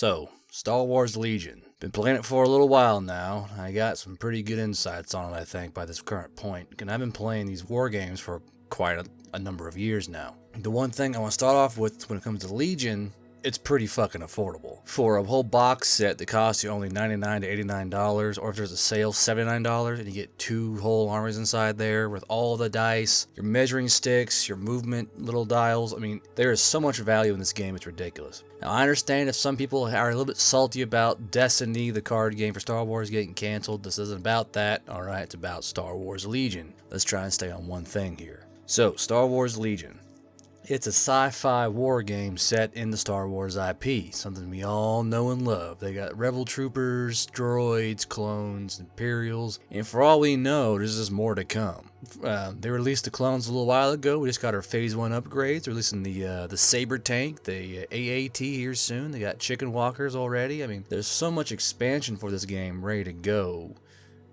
So, Star Wars Legion. Been playing it for a little while now. I got some pretty good insights on it, I think, by this current point. And I've been playing these war games for quite a number of years now. The one thing I want to start off with when it comes to Legion, it's pretty fucking affordable. For a whole box set that costs you only $99 to $89, or if there's a sale, $79, and you get 2 whole armies inside there with all the dice, your measuring sticks, your movement little dials. I mean, there is so much value in this game, it's ridiculous. Now, I understand if some people are a little bit salty about Destiny, the card game for Star Wars, getting canceled. This isn't about that, alright? It's about Star Wars Legion. Let's try and stay on one thing here. So, Star Wars Legion. It's a sci-fi war game set in the Star Wars IP, something we all know and love. They got rebel troopers, droids, clones, Imperials, and for all we know, there's just more to come. They released the clones a little while ago. We just got our Phase 1 upgrades. They're releasing the Saber Tank, the AAT here soon. They got Chicken Walkers already. I mean, there's so much expansion for this game ready to go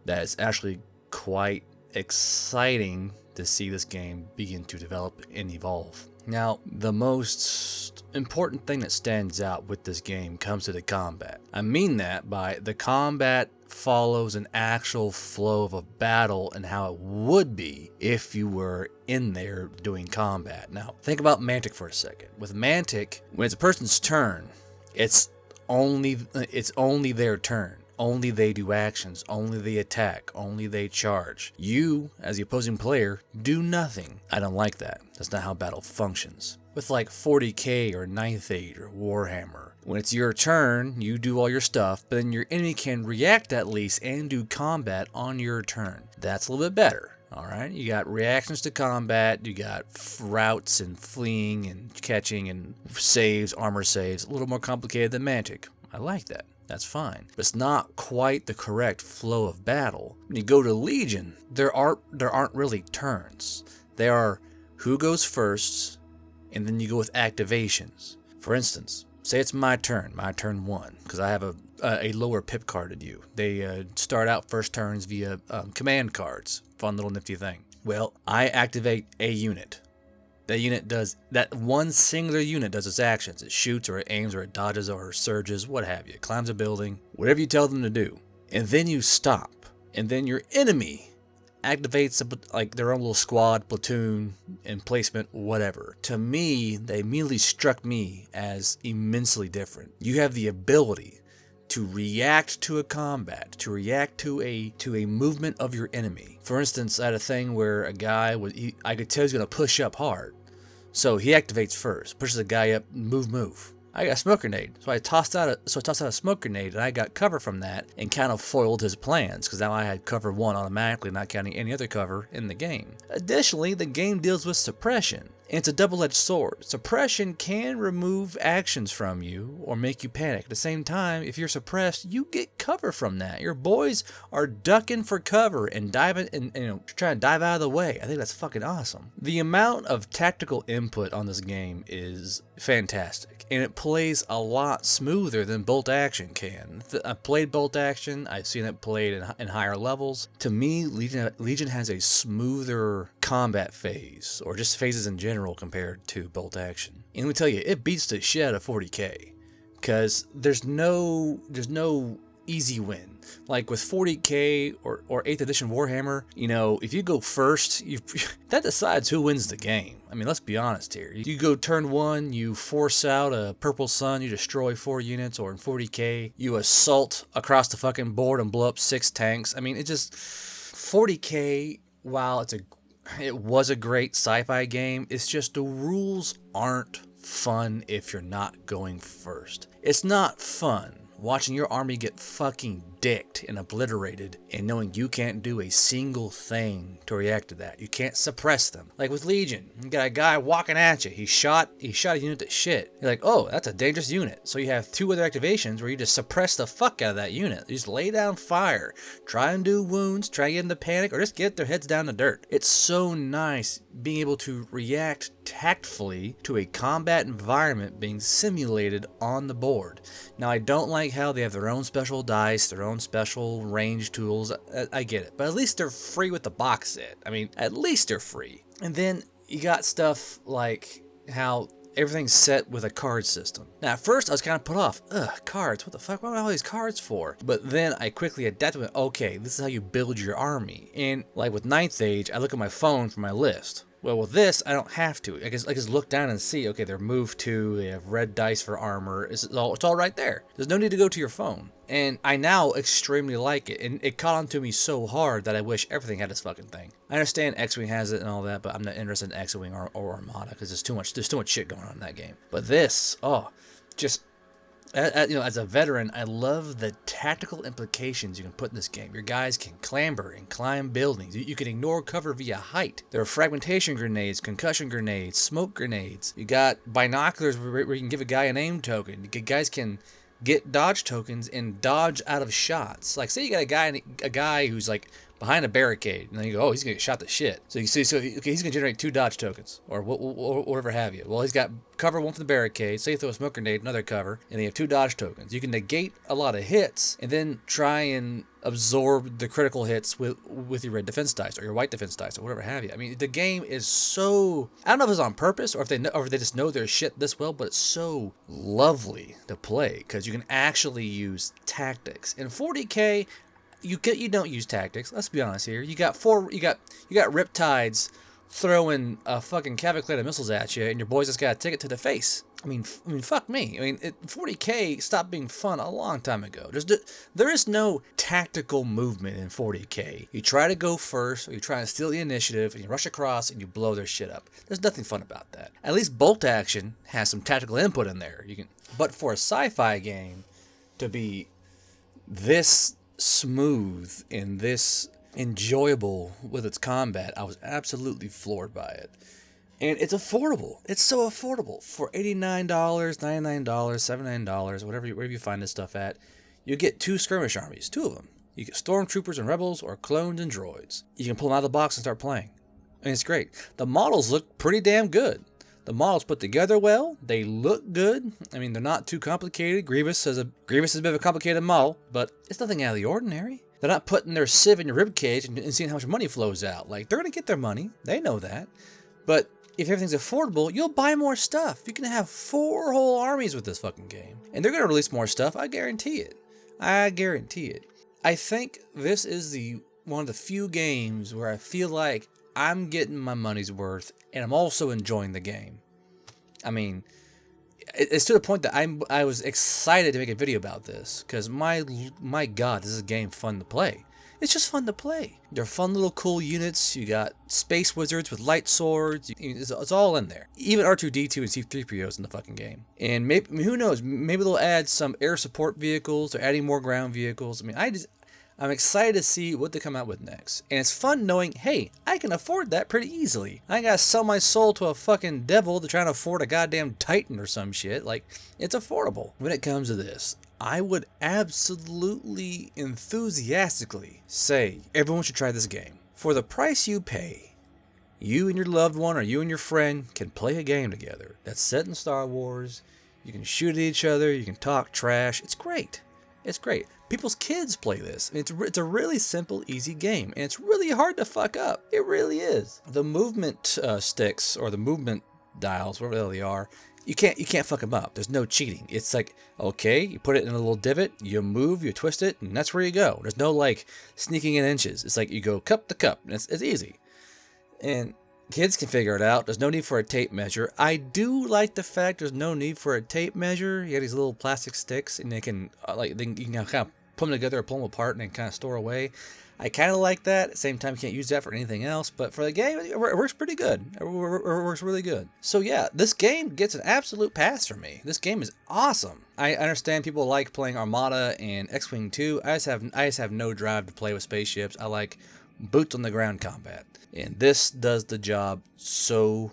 that it's actually quite exciting to see this game begin to develop and evolve. Now, the most important thing that stands out with this game comes to the combat. I mean that by the combat follows an actual flow of a battle and how it would be if you were in there doing combat. Now, think about Mantic for a second. With Mantic, when it's a person's turn, it's only their turn. Only they do actions, only they attack, only they charge. You, as the opposing player, do nothing. I don't like that. That's not how battle functions. With like 40k or 9th Age or Warhammer, when it's your turn, you do all your stuff, but then your enemy can react at least and do combat on your turn. That's a little bit better. Alright, you got reactions to combat, you got routes and fleeing and catching and saves, armor saves. A little more complicated than Mantic. I like that. That's fine. But it's not quite the correct flow of battle. When you go to Legion, there aren't really turns. They are who goes first, and then you go with activations. For instance, say it's my turn 1, because I have a lower pip card than you. They start out first turns via command cards. Fun little nifty thing. Well, I activate a unit. That one singular unit does its actions. It shoots or it aims or it dodges or surges, what have you. It climbs a building, whatever you tell them to do. And then you stop. And then your enemy activates like their own little squad, platoon, emplacement, whatever. To me, they immediately struck me as immensely different. You have the ability to react to a combat, to react to a movement of your enemy. For instance, I had a thing where a guy I could tell he's gonna push up hard. So he activates first, pushes the guy up, move. I got a smoke grenade, so I tossed out a smoke grenade, and I got cover from that and kind of foiled his plans, because now I had cover 1 automatically, not counting any other cover in the game. Additionally, the game deals with suppression. And it's a double-edged sword. Suppression can remove actions from you or make you panic. At the same time, if you're suppressed, you get cover from that. Your boys are ducking for cover and diving and trying to dive out of the way. I think that's fucking awesome. The amount of tactical input on this game is fantastic, and it plays a lot smoother than bolt action can. I've played bolt action. I've seen it played in higher levels. To me, Legion has a smoother combat phase, or just phases in general, compared to bolt action. And let me tell you, it beats the shit out of 40k, because there's no easy win. Like with 40k or 8th edition Warhammer, if you go first, that decides who wins the game. I mean, let's be honest here. You go turn 1, you force out a purple sun, you destroy 4 units, or in 40k, you assault across the fucking board and blow up 6 tanks. I mean, 40k, while it was a great sci-fi game, it's just the rules aren't fun if you're not going first. It's not fun watching your army get fucking dicked and obliterated and knowing you can't do a single thing to react to that. You can't suppress them. Like with Legion, you got a guy walking at you. He shot a unit to shit. You're like, oh, that's a dangerous unit. So you have 2 other activations where you just suppress the fuck out of that unit. You just lay down fire, try and do wounds, try and get them to panic, or just get their heads down to dirt. It's so nice being able to react tactfully to a combat environment being simulated on the board. Now, I don't like how they have their own special dice, their own special range tools. I get it, but at least they're free with the box set. I mean, at least they're free. And then you got stuff like how everything's set with a card system. Now, at first, I was kind of put off. Ugh, cards, what the fuck? What are all these cards for? But then I quickly adapted with, okay, this is how you build your army. And like with 9th Age, I look at my phone for my list. Well, with this, I don't have to. I just look down and see, okay, they're moved to, they have red dice for armor. It's all right there. There's no need to go to your phone. And I now extremely like it. And it caught on to me so hard that I wish everything had this fucking thing. I understand X-Wing has it and all that, but I'm not interested in X-Wing or Armada because there's too much shit going on in that game. But this, just... as a veteran, I love the tactical implications you can put in this game. Your guys can clamber and climb buildings. You can ignore cover via height. There are fragmentation grenades, concussion grenades, smoke grenades. You got binoculars where you can give a guy a name token. Guys can get dodge tokens and dodge out of shots. Like, say you got a guy who's like behind a barricade, and then you go, oh, he's gonna get shot to shit. So you see, okay, he's gonna generate 2 dodge tokens, or whatever have you. Well, he's got cover 1 from the barricade. Say you throw a smoke grenade, another cover, and then you have 2 dodge tokens. You can negate a lot of hits, and then try and absorb the critical hits with your red defense dice or your white defense dice or whatever have you. I mean, the game is so, I don't know if it's on purpose or if they just know their shit this well, but it's so lovely to play because you can actually use tactics. In 40K, you don't use tactics. Let's be honest here. You got Riptides throwing fucking cavalcade of missiles at you, and your boys just got a ticket to the face. I mean, fuck me. I mean, 40K stopped being fun a long time ago. There is no tactical movement in 40K. You try to go first, or you try to steal the initiative, and you rush across, and you blow their shit up. There's nothing fun about that. At least Bolt Action has some tactical input in there. But for a sci-fi game to be this smooth and this enjoyable with its combat, I was absolutely floored by it. And it's affordable. It's so affordable. For $89, $99, $79, whatever you find this stuff at, you get 2 skirmish armies, 2 of them. You get stormtroopers and rebels, or clones and droids. You can pull them out of the box and start playing. And it's great. The models look pretty damn good. The models put together well. They look good. I mean, they're not too complicated. Grievous is a bit of a complicated model, but it's nothing out of the ordinary. They're not putting their sieve in your ribcage and seeing how much money flows out. Like, they're going to get their money. They know that. But if everything's affordable, you'll buy more stuff. You can have 4 whole armies with this fucking game. And they're going to release more stuff. I guarantee it. I guarantee it. I think this is one of the few games where I feel like I'm getting my money's worth and I'm also enjoying the game. I mean, it's to the point that I was excited to make a video about this because my God, this is a game fun to play. It's just fun to play. They're fun little cool units. You got space wizards with light swords. It's all in there. Even R2-D2 and C-3PO's in the fucking game. And maybe, who knows, maybe they'll add some air support vehicles or adding more ground vehicles. I mean, I'm excited to see what they come out with next. And it's fun knowing, hey, I can afford that pretty easily. I gotta sell my soul to a fucking devil to try and afford a goddamn Titan or some shit. Like, it's affordable. When it comes to this, I would absolutely enthusiastically say everyone should try this game. For the price you pay, you and your loved one or you and your friend can play a game together that's set in Star Wars. You can shoot at each other. You can talk trash. It's great. It's great. People's kids play this. It's a really simple, easy game, and it's really hard to fuck up. It really is. The movement sticks or the movement dials, whatever the hell they are, you can't fuck them up. There's no cheating. It's like, okay, you put it in a little divot, you move, you twist it, and that's where you go. There's no like sneaking in inches. It's like you go cup to cup, and it's easy. And kids can figure it out. There's no need for a tape measure. I do like the fact there's no need for a tape measure. You got these little plastic sticks, and you can kind of put them together or pull them apart and then kind of store away. I kind of like that. At the same time, you can't use that for anything else. But for the game, it works pretty good. It works really good. So yeah, this game gets an absolute pass for me. This game is awesome. I understand people like playing Armada and X-Wing 2. I just have no drive to play with spaceships. I like boots on the ground combat. And this does the job so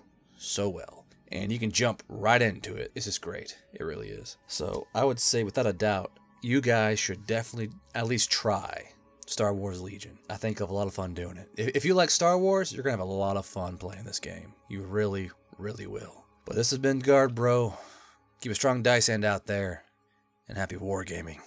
well. And you can jump right into it. It's just great. It really is. So I would say without a doubt, you guys should definitely at least try Star Wars Legion. I think you'll have a lot of fun doing it. If you like Star Wars, you're going to have a lot of fun playing this game. You really, really will. But this has been Guard Bro. Keep a strong dice hand out there, and happy wargaming.